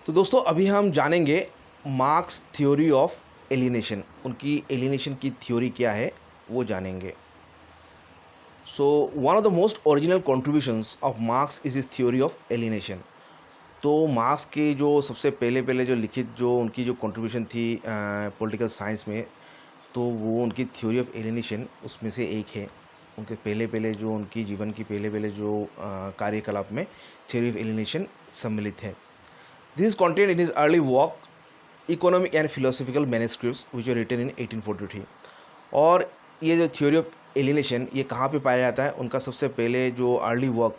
तो दोस्तों अभी हम जानेंगे मार्क्स थ्योरी ऑफ एलिनेशन। उनकी एलिनेशन की थ्योरी क्या है वो जानेंगे। So one of the most original contributions of marks is is theory of alienation. तो मार्क्स के जो सबसे पहले पहले जो लिखित जो उनकी जो कंट्रीब्यूशन थी पॉलिटिकल साइंस में, तो वो उनकी थ्योरी ऑफ एलिनेशन उसमें से एक है। उनके पहले पहले जो उनकी जीवन की पहले पहले जो कार्यकलाप में थ्योरी ऑफ एलिनेशन सम्मिलित है। This is contained in his early work economic and philosophical manuscripts which are written in 1843। और ये जो थ्योरी ऑफ एलिनेशन ये कहाँ पे पाया जाता है? उनका सबसे पहले जो अर्ली वर्क,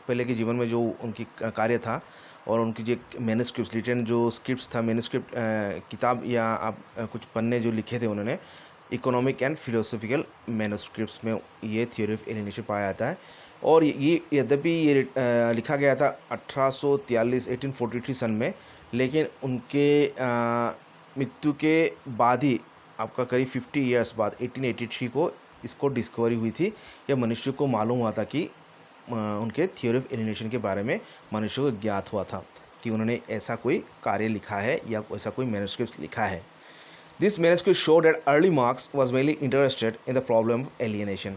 पहले के जीवन में जो उनकी कार्य था और उनकी जो मैन्युस्क्रिप्ट्स रिटन जो स्क्रिप्ट्स था, मैन्युस्क्रिप्ट किताब या आप कुछ पन्ने जो लिखे थे उन्होंने इकोनॉमिक एंड फिलोसफिकल मैन्युस्क्रिप्ट्स में ये थ्योरी ऑफ एलिनेशन पाया जाता है। और ये यद्यपि ये लिखा गया था 1843 1843 सन में, लेकिन उनके मृत्यु के बाद ही आपका करीब 50 ईयर्स बाद 1883 को इसको डिस्कवरी हुई थी। या मनुष्य को मालूम हुआ था कि उनके थ्योरी ऑफ एलिनेशन के बारे में मनुष्य को ज्ञात हुआ था कि उन्होंने ऐसा कोई कार्य लिखा है या ऐसा कोई मैन्युस्क्रिप्ट लिखा है। This manuscript show that early marks was mainly interested in the problem of alienation.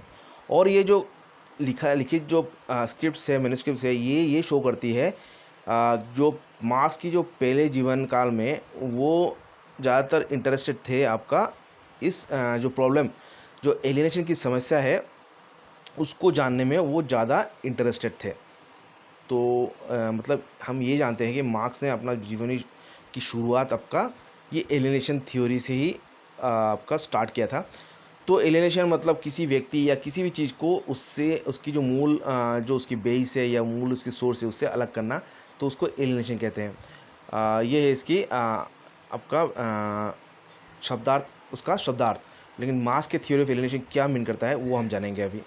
और ये जो लिखित जो स्क्रिप्ट्स है, मैन्युस्क्रिप्ट्स है, ये शो करती है जो मार्क्स की जो पहले जीवन काल में वो ज़्यादातर इंटरेस्टेड थे आपका इस जो प्रॉब्लम जो एलिनेशन की समस्या है उसको जानने में वो ज़्यादा इंटरेस्टेड थे। तो मतलब हम ये जानते हैं कि मार्क्स ने अपना जीवनी की शुरुआत आपका ये एलिनेशन थ्योरी से ही आपका स्टार्ट किया था। तो एलिनेशन मतलब किसी व्यक्ति या किसी भी चीज़ को उससे उसकी जो मूल जो उसकी बेस है या मूल उसकी सोर्स है उससे अलग करना, तो उसको एलिनेशन कहते हैं। ये है इसकी आपका शब्दार्थ, उसका शब्दार्थ। लेकिन मार्क्स के थ्योरी ऑफ एलिनेशन क्या मीन करता है वो हम जानेंगे अभी।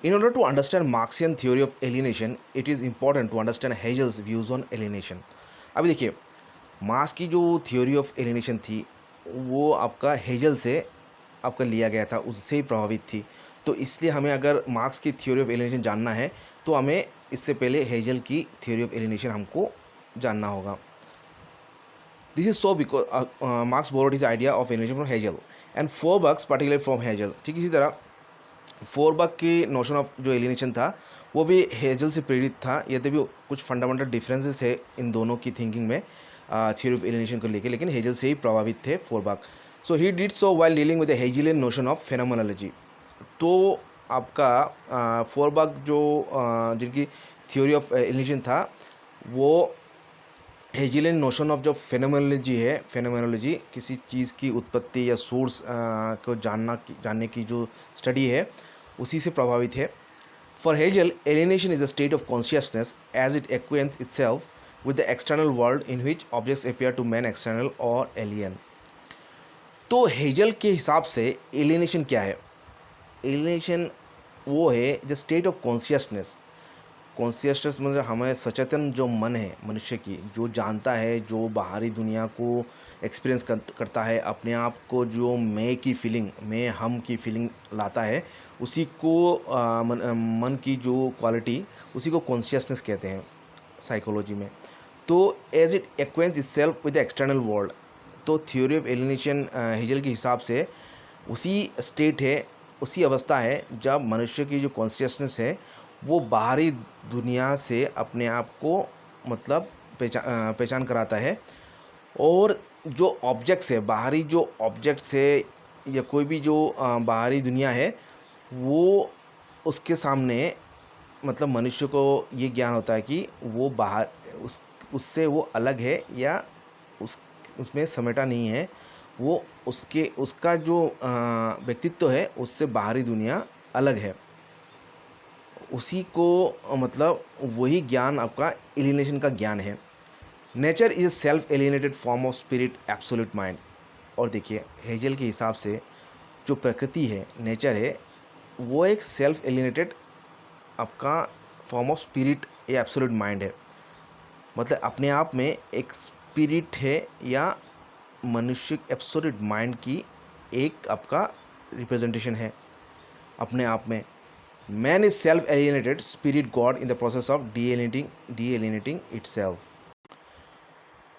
In order to understand Marxian theory of alienation, it is important to understand Hegel's views on alienation. अभी देखिए, मार्क्स की जो थ्योरी ऑफ एलिनेशन थी वो आपका हेजल से आपका लिया गया था, उससे ही प्रभावित थी। तो इसलिए हमें अगर मार्क्स की थ्योरी ऑफ एलिनेशन जानना है तो हमें इससे पहले हेजल की थ्योरी ऑफ एलिनेशन हमको जानना होगा। This is so because Marx borrowed his idea of alienation from Hegel and Feuerbach's particular from Hegel. ठीक इसी तरह फोरबर्ग की नोशन ऑफ जो एलिनेशन था वो भी हेजल से प्रेरित था। यद्यपि कुछ फंडामेंटल डिफरेंसेस है इन दोनों की थिंकिंग में थ्योरी ऑफ एलिनेशन को लेके, लेकिन हेजल से ही प्रभावित थे Feuerbach. So he did so while dealing with the Hegelian notion of phenomenology. तो आपका फोरबर्ग जो जिनकी थ्योरी ऑफ एलिनेशन था वो हेजिलियन नोशन ऑफ जो फेनोमेनोलॉजी है, फेनोमेनोलॉजी किसी चीज़ की उत्पत्ति या सोर्स को जानने की जो स्टडी है उसी से प्रभावित है। For Hegel alienation is a state of consciousness as it acquaints itself with the external world in which objects appear to man external और एलियन। तो हेजल के हिसाब से एलिनेशन क्या है? एलिनेशन वो है the state of consciousness. Consciousness मतलब हमें सचेतन जो मन है मनुष्य की, जो जानता है, जो बाहरी दुनिया को एक्सपीरियंस करता है, अपने आप को जो मैं की फीलिंग, मैं हम की फीलिंग लाता है, उसी को मन की जो क्वालिटी उसी को कॉन्शियसनेस कहते हैं साइकोलॉजी में। तो as it acquaints itself with the external world, तो थ्योरी ऑफ एलिनेशन हेजल के हिसाब से उसी स्टेट है, उसी अवस्था है जब मनुष्य की जो कॉन्शियसनेस है वो बाहरी दुनिया से अपने आप को मतलब पहचान कराता है। और जो ऑब्जेक्ट्स है, बाहरी जो ऑब्जेक्ट्स है या कोई भी जो बाहरी दुनिया है वो उसके सामने मतलब मनुष्य को ये ज्ञान होता है कि वो बाहर उससे वो अलग है या उस उसमें समेटा नहीं है। वो उसका जो व्यक्तित्व है उससे बाहरी दुनिया अलग है। उसी को मतलब वही ज्ञान आपका एलिनेशन का ज्ञान है। Nature is self alienated form of spirit absolute mind. और देखिए हेजल के हिसाब से जो प्रकृति है, नेचर है, वो एक सेल्फ एलिनेटेड आपका फॉर्म ऑफ स्पिरिट या एब्सोल्यूट माइंड है। मतलब अपने आप में एक स्पिरिट है या मनुष्य एब्सोल्यूट माइंड की एक आपका रिप्रेजेंटेशन है अपने आप में। Man is self alienated spirit God in the process of dealienating itself।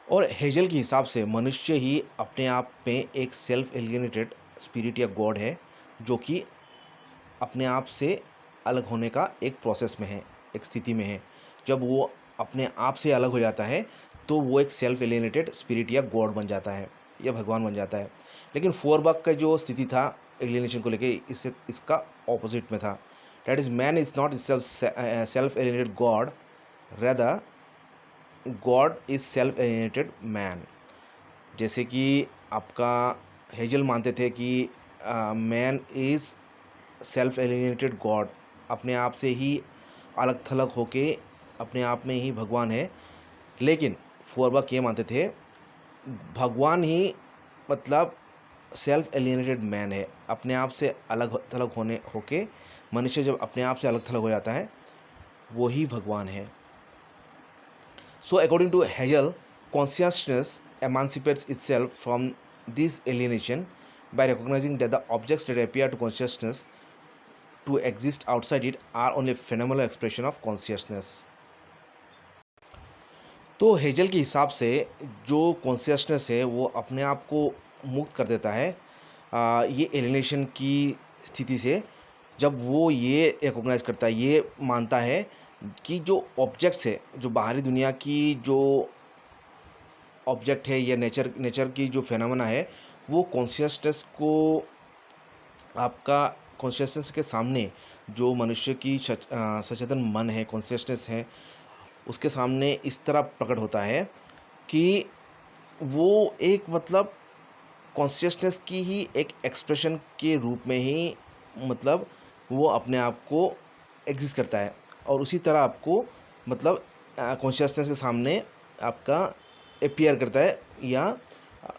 और हेजल के हिसाब से मनुष्य ही अपने आप में एक सेल्फ एलियनेटेड स्पिरिट या गॉड है, जो कि अपने आप से अलग होने का एक प्रोसेस में है, एक स्थिति में है। जब वो अपने आप से अलग हो जाता है तो वो एक सेल्फ एलियनेटेड स्पिरिट या गॉड बन जाता है या भगवान बन जाता है। लेकिन फोरबक का जो स्थिति था एलियनेशन को लेके, इससे इसका ऑपोजिट में था। That is man is not self alienated God, rather God is self alienated man. जैसे कि आपका हेजल मानते थे कि man is self alienated God, अपने आप से ही अलग थलग होके अपने आप में ही भगवान है। लेकिन फोरबक ये मानते थे भगवान ही मतलब सेल्फ एलियनेटेड मैन है, अपने आप से अलग थलग होके मनुष्य जब अपने आप से अलग थलग हो जाता है वो ही भगवान है। So, according to Hegel, consciousness emancipates itself from this alienation by recognizing that the objects that appear to consciousness to exist outside it are only phenomenal expression of consciousness. तो हेजल के हिसाब से जो कॉन्शियसनेस है वो अपने आप को मुक्त कर देता है ये एलिनेशन की स्थिति से, जब वो ये रिकॉग्नाइज करता है, ये मानता है कि जो ऑब्जेक्ट्स है, जो बाहरी दुनिया की जो ऑब्जेक्ट है या नेचर की जो फेनोमेना है, वो कॉन्शियसनेस को आपका कॉन्शियसनेस के सामने जो मनुष्य की सचेतन मन है, कॉन्शियसनेस है, उसके सामने इस तरह प्रकट होता है कि वो एक मतलब कॉन्शियसनेस की ही एक एक्सप्रेशन के रूप में ही मतलब वो अपने आप को एग्जिस्ट करता है। और उसी तरह आपको मतलब कॉन्शियसनेस के सामने आपका अपीयर करता है या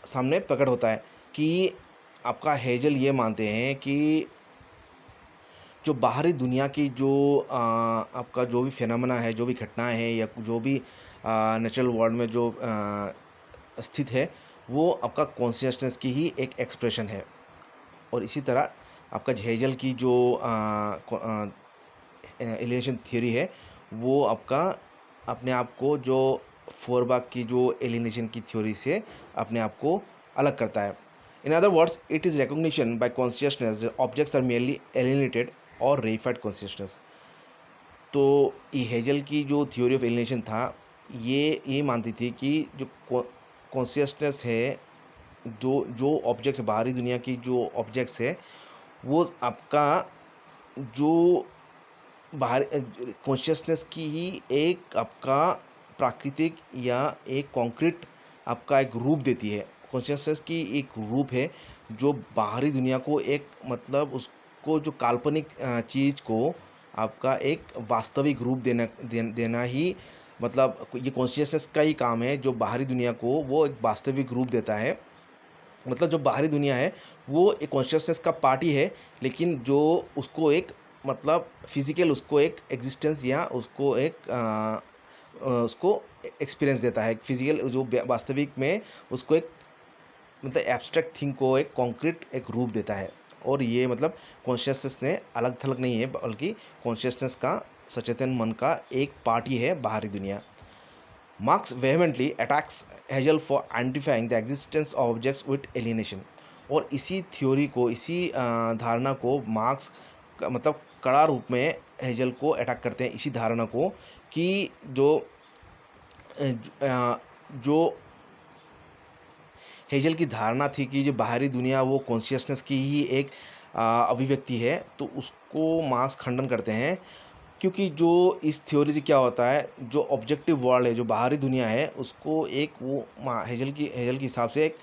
सामने प्रकट होता है कि आपका हेजल ये मानते हैं कि जो बाहरी दुनिया की जो आपका जो भी फेनोमेना है, जो भी घटनाएं हैं या जो भी नेचुरल वर्ल्ड में जो स्थित है, वो आपका कॉन्शियसनेस की ही एक एक्सप्रेशन है। और इसी तरह आपका हेजल की जो एलिनेशन थ्योरी है, वो आपका अपने आप को जो फोरबक की जो एलिनेशन की थ्योरी से अपने आप को अलग करता है। In other words, it is recognition by consciousness objects are merely alienated और रेफाइड कॉन्शियसनेस। तो ये हेजल की जो थ्योरी ऑफ एलिनेशन था, ये मानती थी कि जो कॉन्शियसनेस है, जो जो ऑब्जेक्ट्स बाहरी दुनिया की जो ऑब्जेक्ट्स है, वो आपका जो बाहर कॉन्शियसनेस की ही एक आपका प्राकृतिक या एक कॉन्क्रीट आपका एक रूप देती है। कॉन्शियसनेस की एक रूप है जो बाहरी दुनिया को एक मतलब उसको जो काल्पनिक चीज़ को आपका एक वास्तविक रूप देना ही मतलब ये कॉन्शियसनेस का ही काम है, जो बाहरी दुनिया को वो एक वास्तविक रूप देता है। मतलब जो बाहरी दुनिया है वो एक कॉन्शियसनेस का पार्ट ही है, लेकिन जो उसको एक मतलब फिजिकल उसको एक एग्जिस्टेंस या उसको एक उसको एक्सपीरियंस देता है। फिजिकल जो वास्तविक में उसको एक मतलब एब्स्ट्रैक्ट थिंग को एक कॉन्क्रीट एक रूप देता है। और ये मतलब कॉन्शियसनेस ने अलग थलग नहीं है, बल्कि कॉन्शियसनेस का सचेतन मन का एक पार्ट ही है बाहरी दुनिया। Marx vehemently attacks Hegel for identifying the existence of objects with alienation। और इसी थ्योरी को, इसी धारणा को मार्क्स का मतलब कड़ा रूप में हेजल को अटैक करते हैं, इसी धारणा को कि जो हेजल की धारणा थी कि जो बाहरी दुनिया वो कॉन्शियसनेस की ही एक अभिव्यक्ति है, तो उसको मार्क्स खंडन करते हैं। क्योंकि जो इस थ्योरी से क्या होता है, जो ऑब्जेक्टिव वर्ल्ड है, जो बाहरी दुनिया है, उसको एक वो हेजल के हिसाब से एक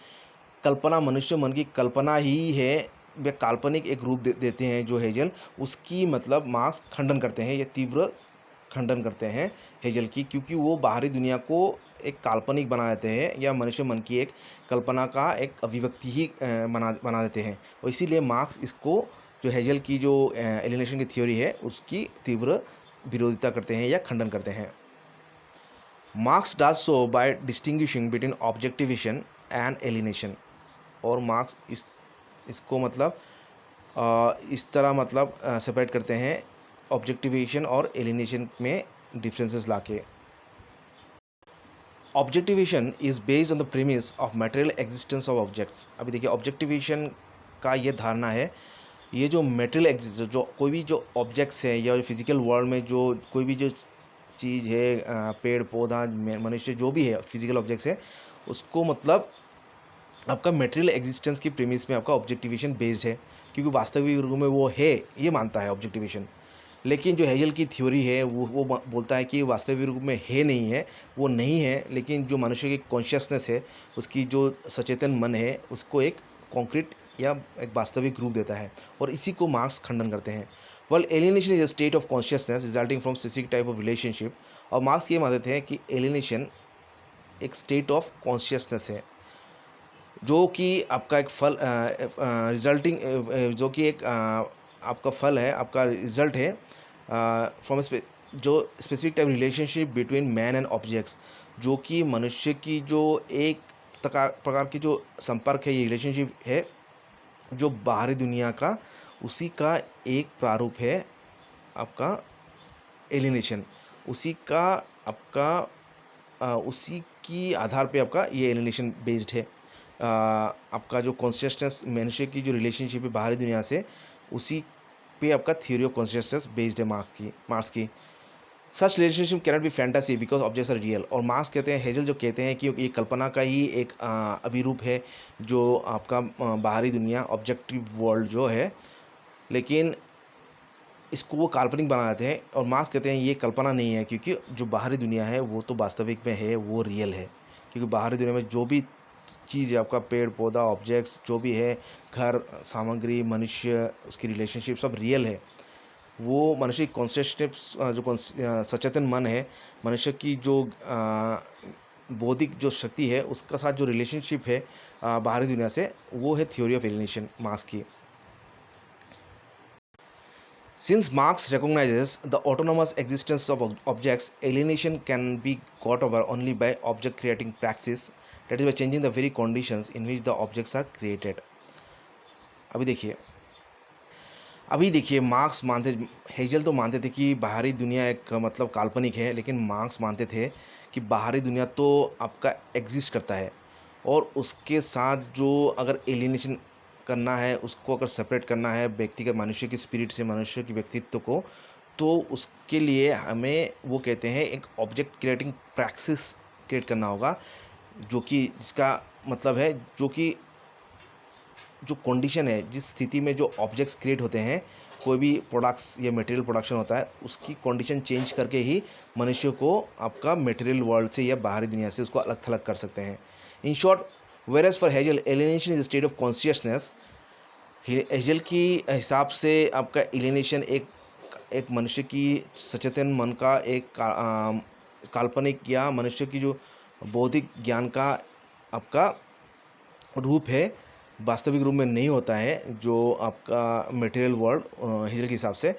कल्पना, मनुष्य मन की कल्पना ही है, वे काल्पनिक एक रूप देते हैं जो हेजल, उसकी मतलब मार्क्स खंडन करते हैं, ये तीव्र खंडन करते हैं हेजल की, क्योंकि वो बाहरी दुनिया को एक काल्पनिक बना देते हैं या मनुष्य मन की एक कल्पना का एक अभिव्यक्ति ही बना देते हैं। और इसीलिए मार्क्स इसको जो हेजल की जो एलिनेशन की थ्योरी है उसकी तीव्र विरोधिता करते हैं या खंडन करते हैं। Marx does so by distinguishing between objectivation and alienation. और मार्क्स इसको मतलब इस तरह मतलब सेपरेट करते हैं ऑब्जेक्टिवेशन और एलिनेशन में डिफरेंसेस लाके। Objectivation is based on the premise of material existence of objects. अभी देखिए ऑब्जेक्टिवेशन का ये धारणा है, ये जो मटेरियल एग्जिस्ट जो कोई भी जो ऑब्जेक्ट्स है या फिजिकल वर्ल्ड में जो कोई भी जो चीज़ है, पेड़ पौधा मनुष्य जो भी है फिजिकल ऑब्जेक्ट्स है, उसको मतलब आपका मटेरियल एग्जिस्टेंस की प्रीमिस में आपका ऑब्जेक्टिवेशन बेस्ड है, क्योंकि वास्तविक रूप में वो है ये मानता है ऑब्जेक्टिवेशन। लेकिन जो हेजल की थ्योरी है वो बोलता है कि वास्तविक रूप में है नहीं है, वो नहीं है, लेकिन जो मनुष्य की कॉन्शियसनेस है, उसकी जो सचेतन मन है, उसको एक कॉन्क्रीट या एक वास्तविक रूप देता है, और इसी को मार्क्स खंडन करते हैं। Well alienation is a state of consciousness resulting from specific type of relationship. और मार्क्स ये मानते हैं कि एलिनेशन एक स्टेट ऑफ कॉन्शियसनेस है, जो कि आपका एक फल रिजल्टिंग जो कि एक आपका फल है, आपका रिजल्ट है फ्रॉम जो specific type relationship between man and objects, जो कि मनुष्य की जो एक प्रकार की जो संपर्क है, ये रिलेशनशिप है जो बाहरी दुनिया का, उसी का एक प्रारूप है आपका एलिनेशन। उसी का आपका उसी की आधार पे आपका ये एलिनेशन बेस्ड है। आपका जो कॉन्शियसनेस मनुष्य की जो रिलेशनशिप है बाहरी दुनिया से, उसी पे आपका थ्योरी ऑफ कॉन्शियसनेस बेस्ड है मार्क्स की। Such relationship cannot be fantasy because objects are real. और मार्क्स कहते हैं, हेजल जो कहते हैं कि ये कल्पना का ही एक अभिरूप है, जो आपका बाहरी दुनिया ऑब्जेक्टिव वर्ल्ड जो है, लेकिन इसको वो काल्पनिक बना देते हैं। और मार्क्स कहते हैं ये कल्पना नहीं है, क्योंकि जो बाहरी दुनिया है वो तो वास्तविक में है, वो रियल है। क्योंकि बाहरी दुनिया में जो भी चीज़ है, आपका पेड़ पौधा ऑब्जेक्ट्स जो भी है, घर सामग्री मनुष्य उसकी रिलेशनशिप सब रियल है। वो मनुष्य की कॉन्शियसनेस सचेतन मन है, मनुष्य की जो बौद्धिक जो शक्ति है, उसका साथ जो रिलेशनशिप है बाहरी दुनिया से, वो है थ्योरी ऑफ एलिनेशन मार्क्स की। Since Marx recognizes the autonomous existence of objects, alienation can be got over only by object creating praxis, that is by changing the very conditions in which the objects are created. अभी देखिए marks मानते, hazel तो मानते थे कि बाहरी दुनिया एक मतलब काल्पनिक है, लेकिन मार्क्स मानते थे कि बाहरी दुनिया तो आपका एग्जिस्ट करता है, और उसके साथ जो अगर एलिनेशन करना है, उसको अगर सेपरेट करना है व्यक्तिगत मनुष्य की स्पिरिट से, मनुष्य के व्यक्तित्व को, तो उसके लिए हमें वो कहते हैं एक ऑब्जेक्ट क्रिएटिंग प्रैक्टिस क्रिएट करना होगा, जो कि जिसका मतलब है जो कि जो कंडीशन है, जिस स्थिति में जो ऑब्जेक्ट्स क्रिएट होते हैं, कोई भी प्रोडक्ट्स या मटेरियल प्रोडक्शन होता है, उसकी कंडीशन चेंज करके ही मनुष्य को आपका मटेरियल वर्ल्ड से या बाहरी दुनिया से उसको अलग थलग कर सकते हैं। In short, whereas for Hegel alienation is state of consciousness. Hazel की हिसाब से आपका एलिनेशन एक एक मनुष्य की सचेतन मन का एक काल्पनिक या मनुष्य की जो बौद्धिक ज्ञान का आपका रूप है, वास्तविक रूप में नहीं होता है, जो आपका मटेरियल वर्ल्ड हेजल के हिसाब से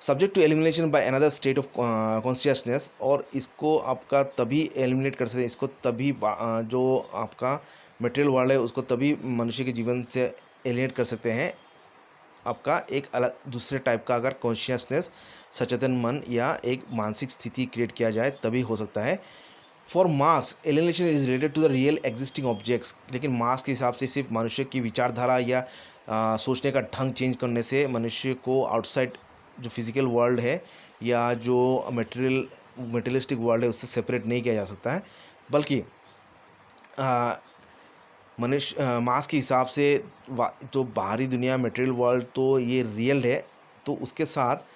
subject to elimination by another state of consciousness. और इसको आपका तभी एलिमिनेट कर सकते हैं, इसको तभी जो आपका मटेरियल वर्ल्ड है उसको तभी मनुष्य के जीवन से एलिमिनेट कर सकते हैं, आपका एक अलग दूसरे टाइप का अगर कॉन्शियसनेस सचेतन मन या एक मानसिक स्थिति क्रिएट किया जाए, तभी हो सकता है। For Marx alienation is related to the real existing objects. लेकिन मार्क्स के हिसाब से सिर्फ मनुष्य की विचारधारा या सोचने का ढंग चेंज करने से मनुष्य को आउटसाइड जो फिजिकल वर्ल्ड है या जो मटेरियलिस्टिक वर्ल्ड है उससे सेपरेट नहीं किया जा सकता है, बल्कि मनुष्य मार्क्स के हिसाब से जो बाहरी दुनिया मटेरियल वर्ल्ड तो ये रियल है, तो उसके साथ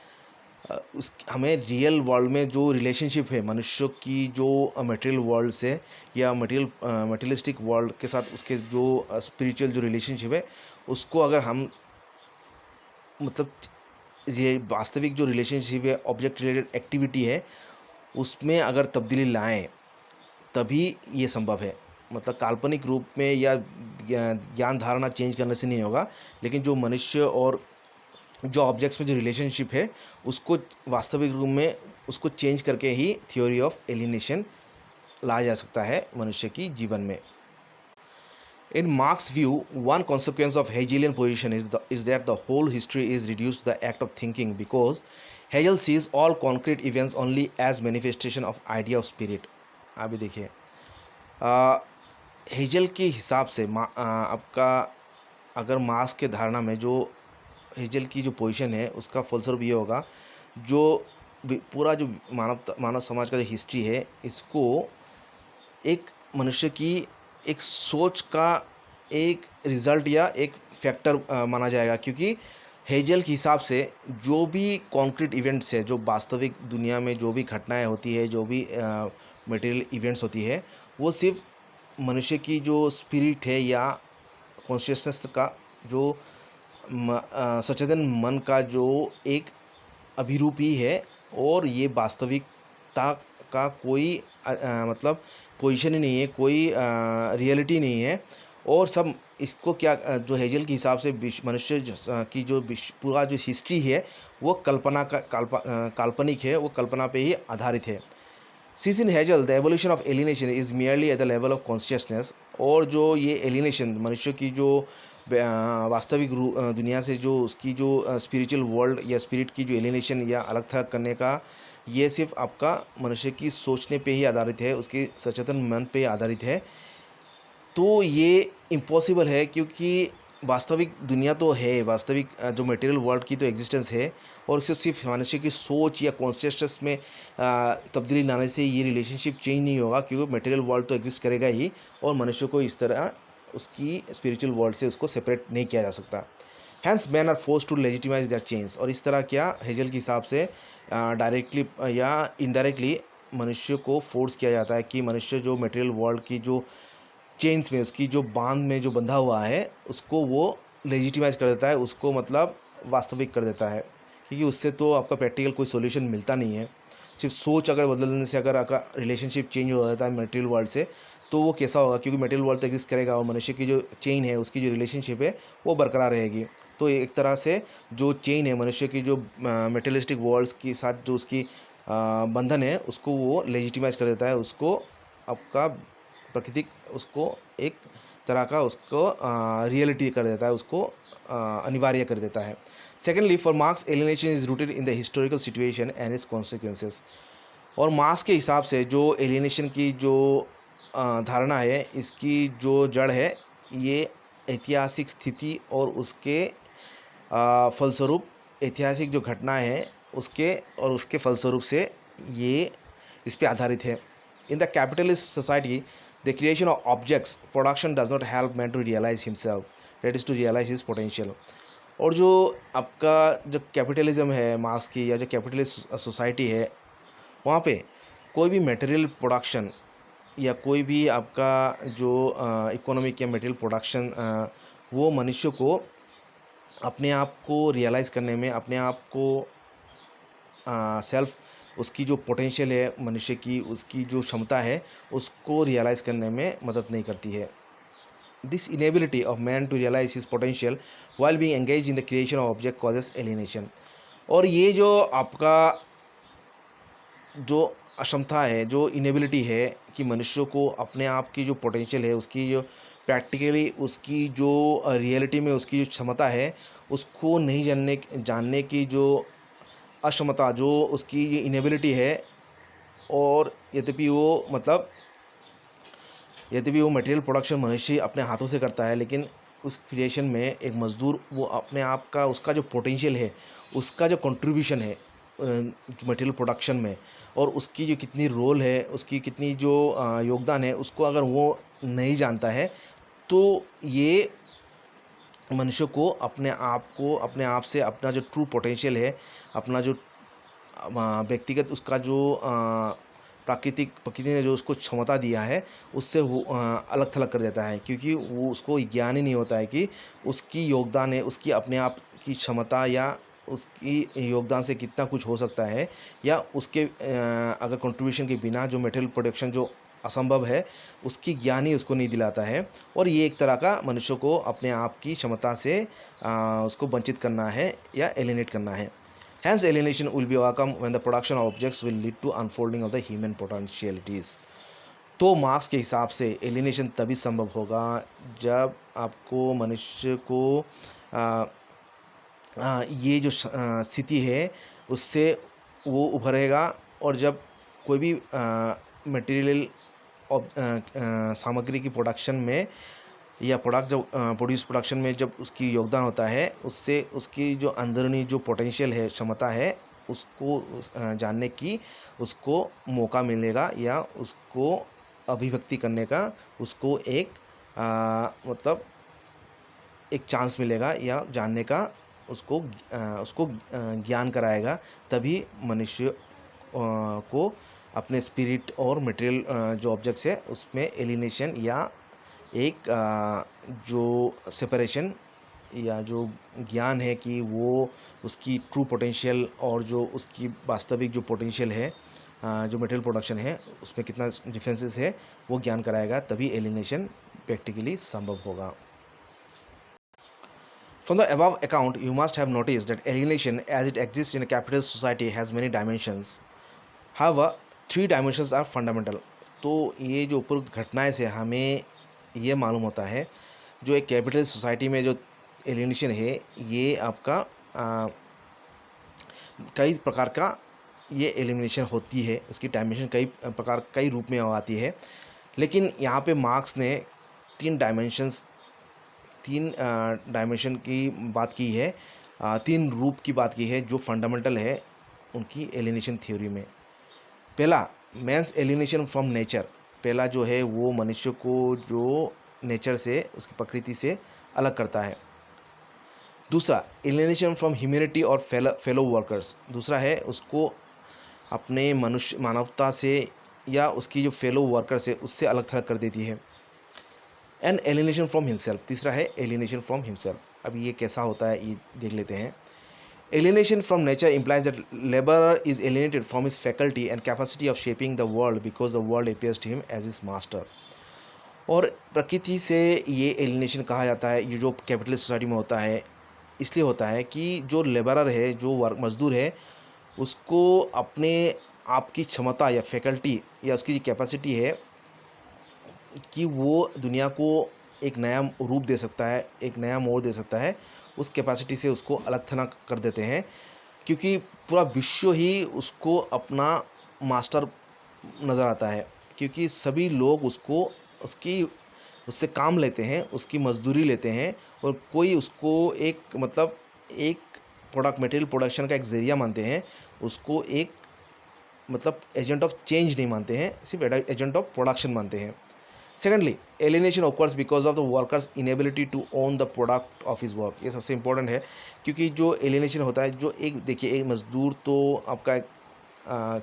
उस हमें रियल वर्ल्ड में जो रिलेशनशिप है मनुष्य की जो मटेरियल वर्ल्ड से या मटेरियलिस्टिक वर्ल्ड के साथ, उसके जो स्पिरिचुअल जो रिलेशनशिप है, उसको अगर हम मतलब ये वास्तविक जो रिलेशनशिप है ऑब्जेक्ट रिलेटेड एक्टिविटी है, उसमें अगर तब्दीली लाएं, तभी ये संभव है। मतलब काल्पनिक रूप में या ज्ञान धारणा चेंज करने से नहीं होगा, लेकिन जो मनुष्य और जो ऑब्जेक्ट्स में जो रिलेशनशिप है, उसको वास्तविक रूप में उसको चेंज करके ही थ्योरी ऑफ एलिनेशन लाया जा सकता है मनुष्य की जीवन में। In Marx's view, one consequence of Hegelian position is that the whole history is reduced to the act of thinking, because Hegel sees all concrete events only as manifestation of idea of spirit. अभी देखिए hazel के हिसाब से आपका अगर marks के धारणा में जो हेजल की जो पोजीशन है उसका फलस्वरूप ये होगा, जो पूरा जो मानव समाज का जो हिस्ट्री है इसको एक मनुष्य की एक सोच का एक रिज़ल्ट या एक फैक्टर माना जाएगा, क्योंकि हेजल के हिसाब से जो भी कॉन्क्रीट इवेंट्स है, जो वास्तविक दुनिया में जो भी घटनाएं होती है, जो भी मटेरियल इवेंट्स होती है, वो सिर्फ मनुष्य की जो स्पिरिट है या कॉन्शियसनेस का जो सचेतन मन का जो एक अभिरूप ही है, और ये वास्तविकता का कोई मतलब पोजीशन ही नहीं है, कोई रियलिटी नहीं है। और सब इसको क्या जो हेजल के हिसाब से मनुष्य की जो पूरा जो हिस्ट्री है वो काल्पनिक है, वो कल्पना पे ही आधारित है। Since in Hegel, the evolution of alienation is merely at the level of consciousness, और जो ये एलिनेशन मनुष्य की जो वास्तविक दुनिया से जो उसकी जो स्पिरिचुअल वर्ल्ड या स्पिरिट की जो एलिनेशन या अलग थलग करने का, ये सिर्फ आपका मनुष्य की सोचने पे ही आधारित है, उसकी सचेतन मन पे आधारित है। तो ये इम्पॉसिबल है, क्योंकि वास्तविक दुनिया तो है, वास्तविक जो मटेरियल वर्ल्ड की तो एग्जिस्टेंस है, और इससे सिर्फ मनुष्य की सोच या कॉन्शियसनेस में तब्दीली लाने से ये रिलेशनशिप चेंज नहीं होगा, क्योंकि मटेरियल वर्ल्ड तो एग्जिस्ट करेगा ही, और मनुष्य को इस तरह उसकी स्पिरिचुअल वर्ल्ड से उसको सेपरेट नहीं किया जा सकता। Hence man are force to legitimize that change, और इस तरह क्या हेजल के हिसाब से डायरेक्टली या इनडायरेक्टली मनुष्य को फोर्स किया जाता है कि मनुष्य जो मटेरियल वर्ल्ड की जो चेन्स में, उसकी जो बांध में जो बंधा हुआ है, उसको वो लेजिटिमाइज कर देता है, उसको मतलब वास्तविक कर देता है, क्योंकि उससे तो आपका प्रैक्टिकल कोई सॉल्यूशन मिलता नहीं है। सिर्फ सोच अगर बदलने से अगर आपका रिलेशनशिप चेंज हो जाता है मटेरियल वर्ल्ड से, तो वो कैसा होगा, क्योंकि मटेरियल वर्ल्ड तो एग्जिस्ट करेगा और मनुष्य की जो चेन है, उसकी जो रिलेशनशिप है वो बरकरार रहेगी। तो एक तरह से जो चेन है मनुष्य की जो मटेरियलिस्टिक वर्ल्ड्स के साथ जो उसकी बंधन है, उसको वो लेजिटिमाइज कर देता है, उसको आपका प्राकृतिक उसको एक तरह का उसको रियलिटी कर देता है, उसको अनिवार्य कर देता है। Secondly, for Marx alienation is rooted in the historical situation and it's consequences, और मार्क्स के हिसाब से जो एलिनेशन की जो धारणा है, इसकी जो जड़ है ये ऐतिहासिक स्थिति और उसके फलस्वरूप ऐतिहासिक जो घटना है उसके फलस्वरूप से ये इस पे आधारित है। In the capitalist society, the creation of objects production does not help man to realize himself, that is to realize his potential. और जो आपका जो कैपिटलिज्म है मार्क्स की, या जो कैपिटलिस्ट सोसाइटी है, वहाँ पे कोई भी मटेरियल प्रोडक्शन या कोई भी आपका जो इकोनॉमिक या मटेरियल प्रोडक्शन, वो मनुष्य को अपने आप को रियलाइज़ करने में, अपने आप को सेल्फ उसकी जो पोटेंशियल है मनुष्य की, उसकी जो क्षमता है उसको रियलाइज़ करने में मदद नहीं करती है। This inability of man to realize his potential while being engage in the creation of object causes alienation. और ये जो आपका जो अक्षमता है, जो इनेबिलिटी है कि मनुष्य को अपने आप की जो पोटेंशियल है, उसकी जो प्रैक्टिकली उसकी जो रियलिटी में उसकी जो क्षमता है, उसको नहीं जानने की जो अक्षमता, जो उसकी ये इनेबिलिटी है, और यद्यपि वो मटेरियल प्रोडक्शन मनुष्य अपने हाथों से करता है, लेकिन उस क्रिएशन में एक मज़दूर वो अपने आप का उसका जो पोटेंशियल है, उसका जो कंट्रीब्यूशन है मटेरियल प्रोडक्शन में, और उसकी जो कितनी रोल है, उसकी कितनी जो योगदान है, उसको अगर वो नहीं जानता है, तो ये मनुष्य को अपने आप से अपना जो ट्रू पोटेंशियल है, अपना जो व्यक्तिगत उसका जो प्रकृति ने जो उसको क्षमता दिया है, उससे वो अलग थलग कर देता है, क्योंकि वो उसको ज्ञान ही नहीं होता है कि उसकी योगदान है, उसकी अपने आप की क्षमता या उसकी योगदान से कितना कुछ हो सकता है, या उसके अगर कंट्रीब्यूशन के बिना जो मटेरियल प्रोडक्शन जो असंभव है, उसकी ज्ञान ही उसको नहीं दिलाता है। और ये एक तरह का मनुष्य को अपने आप की क्षमता से उसको वंचित करना है या एलिनेट करना है। Hence, alienation will be overcome when the production of objects will lead to unfolding of the human potentialities. तो मार्क्स के हिसाब से एलिनेशन तभी संभव होगा जब आपको मनुष्य को आ, ये जो स्थिति है उससे वो उभरेगा, और जब कोई भी मटेरियल सामग्री की प्रोडक्शन में या प्रोडक्ट जब प्रोडक्शन में जब उसकी योगदान होता है, उससे उसकी जो अंदरूनी जो पोटेंशियल है, क्षमता है, उसको जानने की उसको मौका मिलेगा या उसको अभिव्यक्ति करने का उसको एक मतलब एक चांस मिलेगा या जानने का उसको ज्ञान कराएगा। तभी मनुष्य को अपने स्पिरिट और मटेरियल जो ऑब्जेक्ट्स है उसमें एलिनेशन या एक जो सेपरेशन या जो ज्ञान है कि वो उसकी ट्रू पोटेंशियल और जो उसकी वास्तविक जो पोटेंशियल है, जो मटेरियल प्रोडक्शन है उसमें कितना डिफरेंसेस है, वो ज्ञान कराएगा। तभी एलिनेशन प्रैक्टिकली संभव होगा। From the above account, you must have noticed that alienation as it exists in a capitalist society has many dimensions. However, three dimensions are fundamental. तो ये जो उपरोक्त घटनाएं से हमें ये मालूम होता है, जो एक कैपिटलिस्ट सोसाइटी में जो एलिनेशन है ये आपका कई प्रकार का ये एलिमिनेशन होती है। उसकी डायमेंशन कई प्रकार कई रूप में आती है, लेकिन यहाँ पे मार्क्स ने तीन डायमेंशन की बात की है, तीन रूप की बात की है जो फंडामेंटल है उनकी एलिनेशन थ्योरी में। पहला, मैंस एलिनेशन फ्रॉम नेचर। पहला जो है वो मनुष्य को जो नेचर से, उसकी प्रकृति से अलग करता है। दूसरा, एलिनेशन फ्रॉम ह्यूमैनिटी और फेलो वर्कर्स। दूसरा है उसको अपने मानवता से या उसकी जो फेलो वर्कर्स है उससे अलग थलग कर देती है। And alienation from himself. तीसरा है एलिनेशन फ्रॉम हिमसेल्फ। अब ये कैसा होता है ये देख लेते हैं। Alienation from nature implies that laborer is alienated from his faculty and capacity of shaping the world because the world appears to him as his master। और प्रकृति से ये एलिनेशन कहा जाता है, ये जो कैपिटलिस्ट सोसाइटी में होता है इसलिए होता है कि जो लेबरर है, जो वर्क मजदूर है, उसको अपने आप की क्षमता या फैकल्टी या उसकी जो कैपेसिटी है कि वो दुनिया को एक नया रूप दे सकता है, एक नया मोड़ दे सकता है, उस कैपेसिटी से उसको अलग थलग कर देते हैं। क्योंकि पूरा विश्व ही उसको अपना मास्टर नज़र आता है, क्योंकि सभी लोग उससे काम लेते हैं, उसकी मजदूरी लेते हैं, और कोई उसको एक मतलब एक मटेरियल प्रोडक्शन का एक ज़रिया मानते हैं, उसको एक मतलब एजेंट ऑफ चेंज नहीं मानते हैं, सिर्फ एजेंट ऑफ प्रोडक्शन मानते हैं। Secondly, alienation occurs because of the workers inability to own the product of his work. ये सबसे इंपॉर्टेंट है, क्योंकि जो एलिनेशन होता है, जो एक देखिए एक मजदूर तो आपका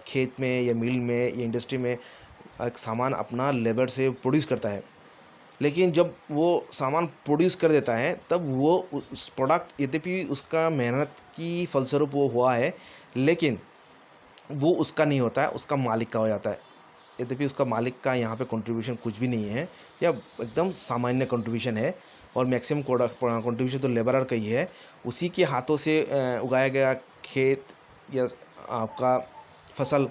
खेत में या मिल में या इंडस्ट्री में एक सामान अपना लेबर से प्रोड्यूस करता है, लेकिन जब वो सामान प्रोड्यूस कर देता है तब वो उस प्रोडक्ट, यद्यपि उसका मेहनत की फलस्वरूप वो हुआ है, लेकिन वो उसका नहीं होता है, उसका मालिक का हो जाता है। यद्यपि उसका मालिक का यहाँ पे कंट्रीब्यूशन कुछ भी नहीं है या एकदम सामान्य कंट्रीब्यूशन है, और मैक्सिमम कंट्रीब्यूशन तो लेबरर का ही है। उसी के हाथों से उगाया गया खेत या आपका फसल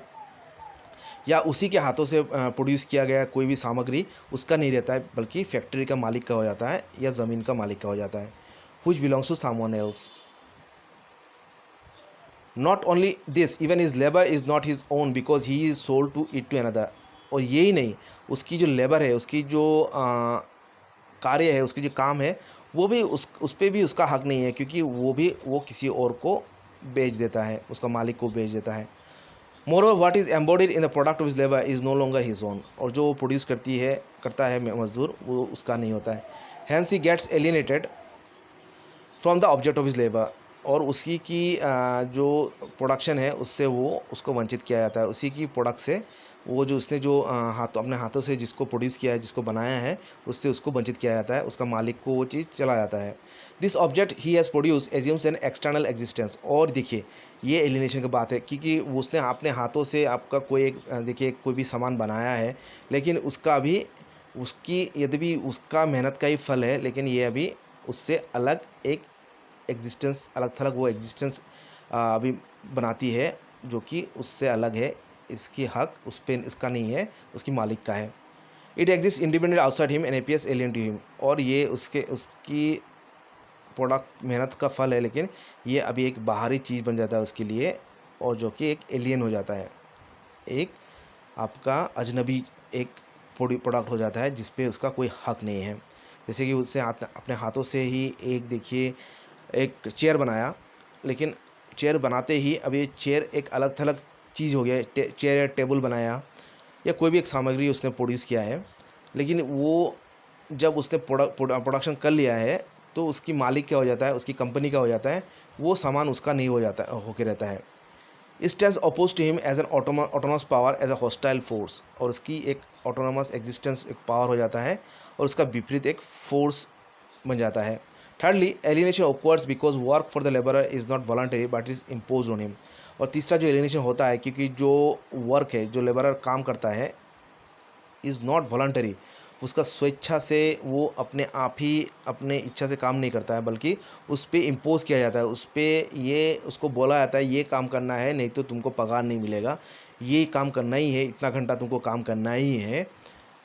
या उसी के हाथों से प्रोड्यूस किया गया कोई भी सामग्री उसका नहीं रहता है, बल्कि फैक्ट्री का मालिक का हो जाता है या ज़मीन का मालिक का हो जाता है, which belongs to someone else. Not only this, even his labor is not his own because he is sold to it to another। और यही नहीं, उसकी जो लेबर है, उसकी जो कार्य है, उसकी जो काम है, वो भी उस पर भी उसका हक नहीं है, क्योंकि वो किसी और को बेच देता है, उसका मालिक को बेच देता है। मोreover, what is embodied in the product of his labor is no longer his own। और जो वो प्रोड्यूस करता है मजदूर, वो उसका नहीं होता है। Hence he gets alienated from the object of his labour. और उसी की जो प्रोडक्शन है उससे उसको वंचित किया जाता है। उसी की प्रोडक्ट से वो जो उसने जो अपने हाथों से जिसको प्रोड्यूस किया है, जिसको बनाया है, उससे उसको वंचित किया जाता है, उसका मालिक को वो चीज़ चला जाता है। This object he has produce assumes an external existence. और देखिए ये एलिनेशन की बात है, क्योंकि उसने अपने हाथों से आपका देखिए कोई भी सामान बनाया है, लेकिन उसका अभी उसकी यद्यपि उसका मेहनत का ही फल है, लेकिन ये अभी उससे अलग एक एग्जिस्टेंस, अलग थलग वो एग्जिस्टेंस अभी बनाती है, जो कि उससे अलग है। इसकी हक उस पर इसका नहीं है, उसकी मालिक का है। It exist independent outside him and appears alien to him. और ये उसकी प्रोडक्ट मेहनत का फल है, लेकिन ये अभी एक बाहरी चीज़ बन जाता है उसके लिए, और जो कि एक एलियन हो जाता है, एक आपका अजनबी, एक प्रोडक्ट हो जाता है जिस पे उसका कोई हक नहीं है। जैसे कि उससे अपने हाथों से ही एक देखिए एक चेयर बनाया, लेकिन चेयर बनाते ही अब ये चेयर एक अलग थलग चीज़ हो गया है। चेयर या टेबल बनाया या कोई भी एक सामग्री उसने प्रोड्यूस किया है, लेकिन वो जब उसने प्रोडक्शन कर लिया है तो उसकी मालिक क्या हो जाता है, उसकी कंपनी का हो जाता है, वो सामान उसका नहीं हो जाता होके रहता है। Stands oppose to him as an autonomous power as a hostile force, और उसकी एक ऑटोनमस एग्जिस्टेंस एक पावर हो जाता है और उसका विपरीत एक फोर्स बन जाता है। Thirdly, alienation occurs because work for the labourer is not voluntary but is impose on him. और तीसरा जो एलिनेशन होता है, क्योंकि जो वर्क है, जो लेबरर काम करता है, इज़ नॉट वॉलंटरी, उसका स्वेच्छा से वो अपने आप ही अपने इच्छा से काम नहीं करता है, बल्कि उस पर इम्पोज किया जाता है, उस पर ये उसको बोला जाता है ये काम करना है, नहीं तो तुमको पगार नहीं मिलेगा, ये काम करना ही है, इतना घंटा तुमको काम करना ही है,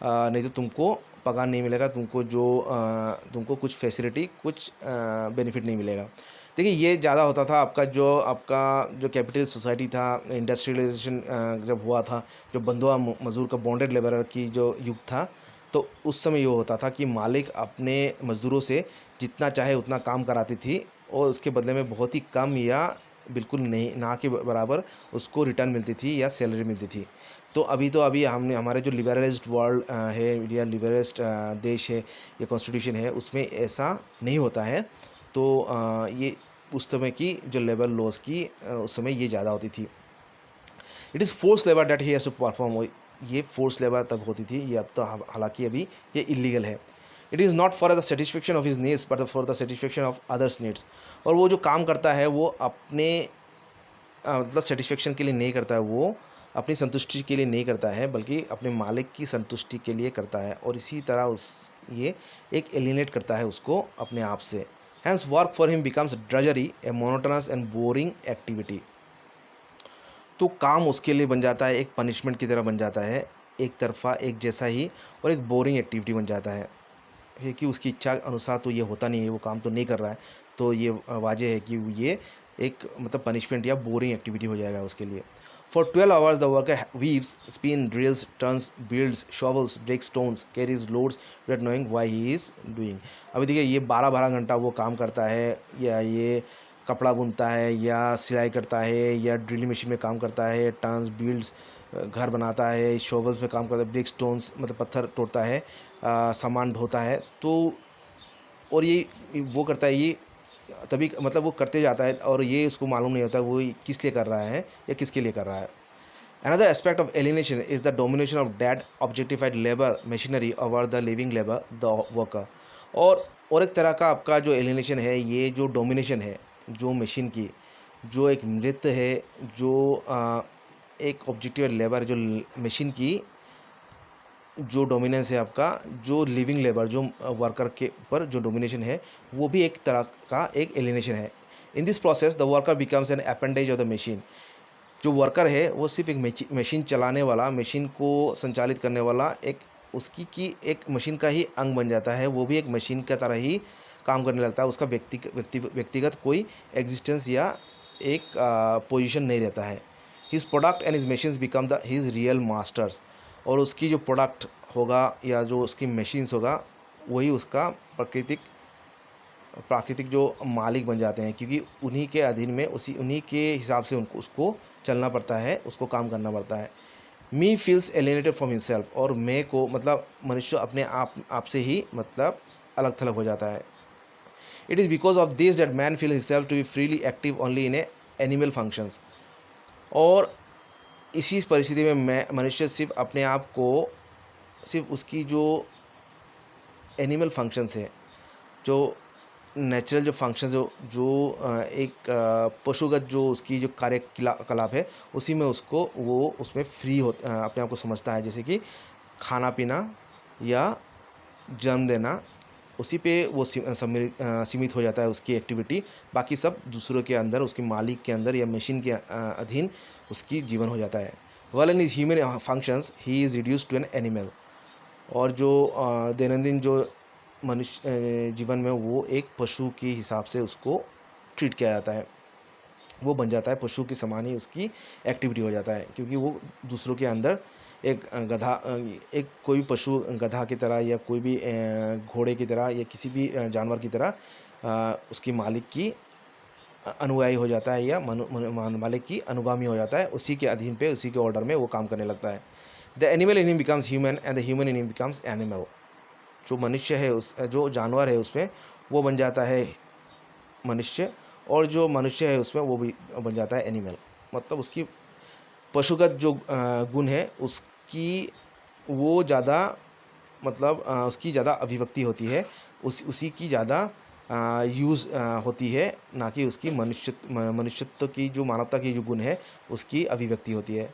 नहीं तो तुमको पगार नहीं मिलेगा, तुमको कुछ फैसिलिटी, कुछ बेनिफिट नहीं मिलेगा। देखिए, ये ज़्यादा होता था आपका जो कैपिटल सोसाइटी था, इंडस्ट्रियलाइजेशन जब हुआ था, जो बंधुआ मज़दूर का बॉन्डेड लेबरर की जो युग था, तो उस समय ये होता था कि मालिक अपने मज़दूरों से जितना चाहे उतना काम कराती थी और उसके बदले में बहुत ही कम या बिल्कुल नहीं, ना के बराबर उसको रिटर्न मिलती थी या सैलरी मिलती थी। तो अभी हमने हमारे जो लिबरलाइज्ड वर्ल्ड है या लिबरलाइज्ड देश है या कॉन्स्टिट्यूशन है, उसमें ऐसा नहीं होता है। तो ये उस समय की जो लेबर लॉज की उस समय ये ज़्यादा होती थी। It is force labour that he has to perform, ये फोर्स लेबर तब होती थी, ये अब तो हालांकि अभी ये इलीगल है। It is not for the satisfaction of his needs but for the satisfaction of others needs. और वो जो काम करता है वो अपने मतलब सेटिस्फेक्शन के लिए नहीं करता है, वो अपनी संतुष्टि के लिए नहीं करता है, बल्कि अपने मालिक की संतुष्टि के लिए करता है, और इसी तरह उस ये एक एलिनेट करता है उसको अपने आप से। Hence work for him becomes drudgery, a monotonous and boring activity. तो काम उसके लिए बन जाता है एक पनिशमेंट की तरह बन जाता है, एक तरफा एक जैसा ही, और एक बोरिंग एक्टिविटी बन जाता है, क्योंकि उसकी इच्छा अनुसार तो ये होता नहीं है, वो काम तो नहीं कर रहा है, तो ये वाजह है कि ये एक मतलब पनिशमेंट या बोरिंग एक्टिविटी हो जाएगा उसके लिए। For 12 hours the worker weaves, spin, drills, turns, builds, shovels, break stones, carries loads without knowing why he is doing. अभी देखिए, ये 12-12 घंटा वो काम करता है, या ये कपड़ा बुनता है, या सिलाई करता है, या ड्रिलिंग मशीन में काम करता है, टर्न्स, बिल्ड्स, घर बनाता है, शॉवल्स में काम करता है, ब्रेक स्टोन्स मतलब पत्थर तोड़ता है, सामान ढोता है। तो और ये वो करता है, ये तभी मतलब वो करते जाता है, और ये उसको मालूम नहीं होता वो किस लिए कर रहा है या किसके लिए कर रहा है। Another aspect of alienation is the domination of dead objectified labour machinery over the living labour the worker. और एक तरह का आपका जो एलिनेशन है, ये जो डोमिनेशन है जो मशीन की, जो एक नृत्य है, जो एक ऑब्जेक्टिव लेबर जो मशीन की जो डोमिनेंस है आपका, जो लिविंग लेबर जो वर्कर के ऊपर जो डोमिनेशन है, वो भी एक तरह का एक एलिनेशन है। In this process the worker becomes N appendage of the machine. जो वर्कर है वो सिर्फ एक मशीन चलाने वाला, मशीन को संचालित करने वाला एक उसकी की एक मशीन का ही अंग बन जाता है, वो भी एक मशीन की तरह ही काम करने लगता है, उसका व्यक्तिगत कोई एग्जिस्टेंस या एक पोजीशन नहीं रहता है। His product and his machines become the his real masters. और उसकी जो प्रोडक्ट होगा या जो उसकी मशीन्स होगा, वही उसका प्राकृतिक जो मालिक बन जाते हैं, क्योंकि उन्हीं के अधीन में उन्हीं के हिसाब से उनको उसको चलना पड़ता है, उसको काम करना पड़ता है। Me feels alienated from himself, और मैं को मतलब मनुष्य अपने आप से ही मतलब अलग थलग हो जाता है। It is because of this that man feel himself to be freely active only in a animal functions. और इसी परिस्थिति में मैं मनुष्य सिर्फ अपने आप को सिर्फ उसकी जो एनिमल फंक्शंस है, जो नेचुरल जो फंक्शन जो जो एक पशुगत जो उसकी जो कार्यकलाप है, उसी में उसको वो उसमें फ्री हो अपने आप को समझता है, जैसे कि खाना पीना या जन्म देना, उसी पे वो सीमित हो जाता है उसकी एक्टिविटी। बाकी सब दूसरों के अंदर, उसके मालिक के अंदर या मशीन के अधीन उसकी जीवन हो जाता है। Well in his human functions he is reduce to an animal. और जो दैनंदिन जो मनुष्य जीवन में वो एक पशु के हिसाब से उसको ट्रीट किया जाता है, वो बन जाता है पशु के समान ही उसकी एक्टिविटी हो जाता है, क्योंकि वो दूसरों के अंदर एक कोई भी पशु गधा की तरह या कोई भी घोड़े की तरह या किसी भी जानवर की तरह उसकी मालिक की अनुयायी हो जाता है या मालिक की अनुगामी हो जाता है, उसी के अधीन पे, उसी के ऑर्डर में वो काम करने लगता है। The animal in him becomes human and the human in him becomes animal. जो मनुष्य है जो जानवर है उसमें वो बन जाता है मनुष्य, और जो मनुष्य है उसमें वो भी बन जाता है एनिमल। मतलब उसकी पशुगत जो गुण है उसकी वो ज़्यादा, मतलब उसकी ज़्यादा अभिव्यक्ति होती है, उसी की ज़्यादा यूज़ होती है, ना कि उसकी मनुष्यत्व की जो मानवता की जो गुण है उसकी अभिव्यक्ति होती है।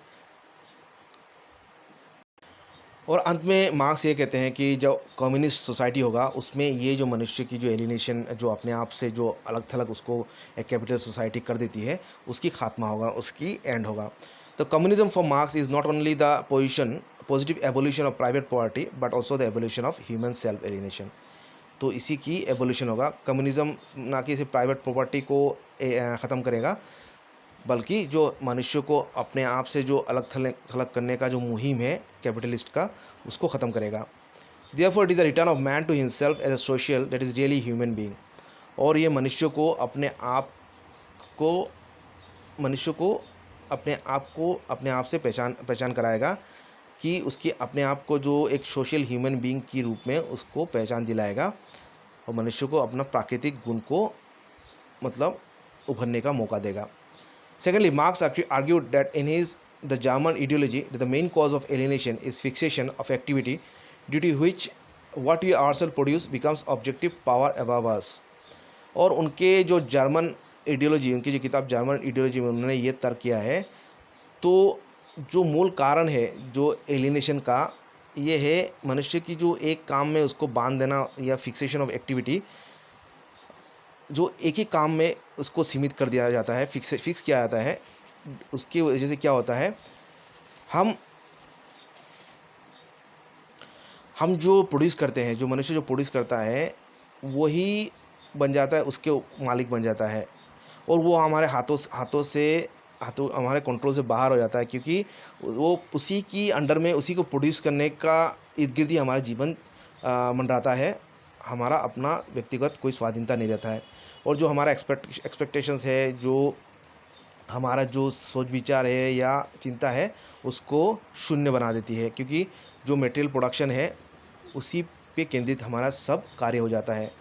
और अंत में मार्क्स ये कहते हैं कि जो कम्युनिस्ट सोसाइटी होगा उसमें ये जो मनुष्य की जो एलिनेशन जो अपने आप से जो अलग थलग उसको एक कैपिटल सोसाइटी कर देती है, उसकी खात्मा होगा, उसकी एंड होगा। तो communism for marks is not only the positive evolution of private property but also the evolution of human self alienation. तो इसी की एवोल्यूशन होगा। कम्युनिज्म ना कि सिर्फ प्राइवेट प्रॉपर्टी को ख़त्म करेगा, बल्कि जो मनुष्य को अपने आप से जो अलग थलग थलग करने का जो मुहिम है कैपिटलिस्ट का, उसको ख़त्म करेगा। Therefore, it is the return of man to himself as a social that is really human being। और ये को मनुष्य को अपने आप से पहचान कराएगा, कि उसकी अपने आप को जो एक सोशल ह्यूमन बीइंग की रूप में उसको पहचान दिलाएगा, और मनुष्य को अपना प्राकृतिक गुण को मतलब उभरने का मौका देगा। Secondly, Marx argued that in his the German ideology that the main cause of alienation is fixation of activity, due to which what we ourselves produce becomes objective power above us। और उनके जो German ideology, उनकी जो किताब German ideology में उन्होंने ये तर्क किया है, तो जो मूल कारण है जो एलिनेशन का, ये है मनुष्य की जो एक काम में उसको बांध देना या फिक्सेशन ऑफ एक्टिविटी, जो एक ही काम में उसको सीमित कर दिया जाता है, फिक्स किया जाता है। उसकी वजह से क्या होता है, हम जो प्रोड्यूस करते हैं, जो मनुष्य जो प्रोड्यूस करता है वही बन जाता है, उसके मालिक बन जाता है, और वो हमारे हाथों हमारे कंट्रोल से बाहर हो जाता है, क्योंकि वो उसी की अंडर में उसी को प्रोड्यूस करने का इर्द गिर्द ही हमारा जीवन मंडराता है। हमारा अपना व्यक्तिगत कोई स्वाधीनता नहीं रहता है, और जो हमारा एक्सपेक्टेशंस है, जो हमारा जो सोच विचार है या चिंता है, उसको शून्य बना देती है, क्योंकि जो मटेरियल प्रोडक्शन है उसी पे केंद्रित हमारा सब कार्य हो जाता है।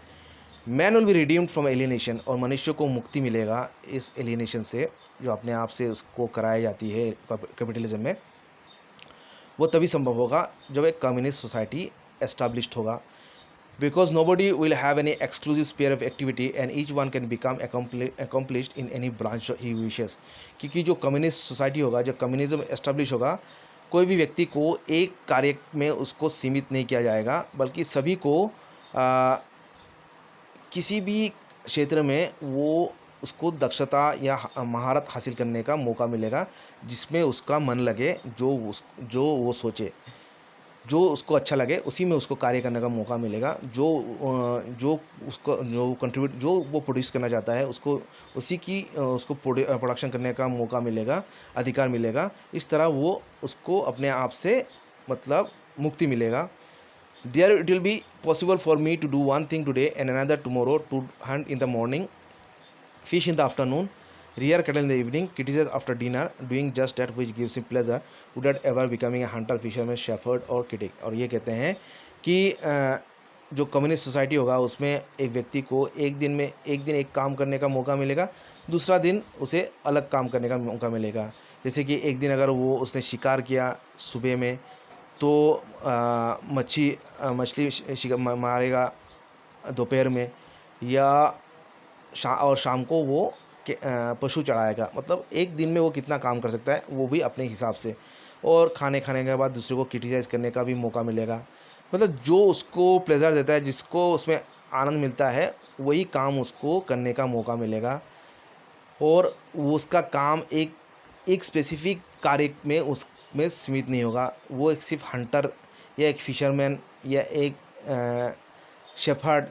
Man will be redeemed from alienation, और मनुष्य को मुक्ति मिलेगा इस एलिनेशन से जो अपने आप से उसको कराई जाती है कैपिटलिज्म में। वो तभी संभव होगा जब एक कम्युनिस्ट सोसाइटी एस्टाब्लिश्ड होगा, because nobody will have any exclusive sphere of activity and each one can become accomplished in any branch he wishes। क्योंकि जो कम्युनिस्ट सोसाइटी होगा, जब कम्युनिज्म एस्टेब्लिश होगा, कोई भी व्यक्ति को एक कार्य में उसको सीमित नहीं किया जाएगा, बल्कि सभी को किसी भी क्षेत्र में वो उसको दक्षता या महारत हासिल करने का मौका मिलेगा, जिसमें उसका मन लगे, जो वो सोचे, जो उसको अच्छा लगे उसी में उसको कार्य करने का मौका मिलेगा। जो वो प्रोड्यूस करना चाहता है उसको उसको प्रोडक्शन करने का मौका मिलेगा, अधिकार मिलेगा। इस तरह वो उसको अपने आप से मतलब मुक्ति मिलेगा। There it will be possible for me to do one thing today and another tomorrow, to hunt in the morning, fish in the afternoon, rear cattle in the evening, criticize after dinner, doing just that which gives him pleasure, without ever becoming a hunter, fisherman, shepherd or critic। और ये कहते हैं कि जो communist society होगा उसमें एक व्यक्ति को एक दिन एक काम करने का मौका मिलेगा, दूसरा दिन उसे अलग काम करने का मौका मिलेगा। जैसे कि एक दिन अगर उसने शिकार किया सुबह में, तो मछली मारेगा दोपहर में, या शाम को वो पशु चढ़ाएगा। मतलब एक दिन में वो कितना काम कर सकता है वो भी अपने हिसाब से, और खाने के बाद दूसरे को क्रिटिसाइज़ करने का भी मौका मिलेगा। मतलब जो उसको प्लेजर देता है, जिसको उसमें आनंद मिलता है, वही काम उसको करने का मौका मिलेगा, और वो उसका काम एक स्पेसिफिक कार्य में उसमें सीमित नहीं होगा। वो एक सिर्फ हंटर या एक फिशरमैन या एक शेफर्ड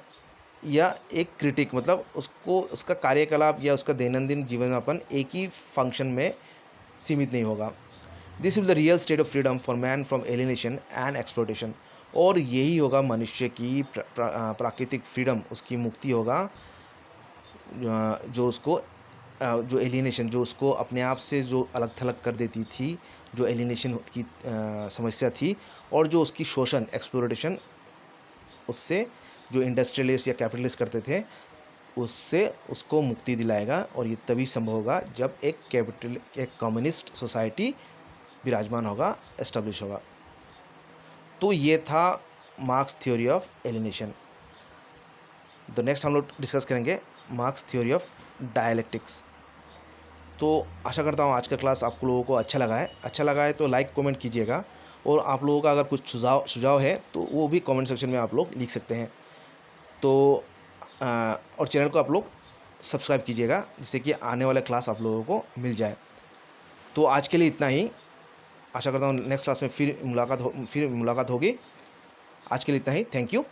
या एक क्रिटिक, मतलब उसका कार्यकलाप या उसका दैनंदिन जीवन यापन एक ही फंक्शन में सीमित नहीं होगा। This is the real estate of freedom for man from alienation and exploitation. और यही होगा मनुष्य की प्राकृतिक फ्रीडम, उसकी मुक्ति होगा, जो उसको जो एलिनेशन, जो उसको अपने आप से जो अलग थलग कर देती थी, जो एलिनेशन की समस्या थी, और जो उसकी शोषण एक्सप्लोरेशन, उससे जो इंडस्ट्रियलिस्ट या कैपिटलिस्ट करते थे, उससे उसको मुक्ति दिलाएगा। और ये तभी संभव होगा जब एक कम्युनिस्ट सोसाइटी विराजमान होगा, एस्टेब्लिश होगा। तो ये था मार्क्स थ्योरी ऑफ एलिनेशन। तो नेक्स्ट हम लोग डिस्कस करेंगे मार्क्स थ्योरी ऑफ डायलेक्टिक्स। तो आशा करता हूँ आज का क्लास आप लोगों को अच्छा लगा है। अच्छा लगा है तो लाइक कमेंट कीजिएगा, और आप लोगों का अगर कुछ सुझाव है तो वो भी कमेंट सेक्शन में आप लोग लिख सकते हैं। तो और चैनल को आप लोग सब्सक्राइब कीजिएगा, जिससे कि आने वाला क्लास आप लोगों को मिल जाए। तो आज के लिए इतना ही। आशा करता हूँ नेक्स्ट क्लास में फिर मुलाकात होगी। आज के लिए इतना ही। Thank you.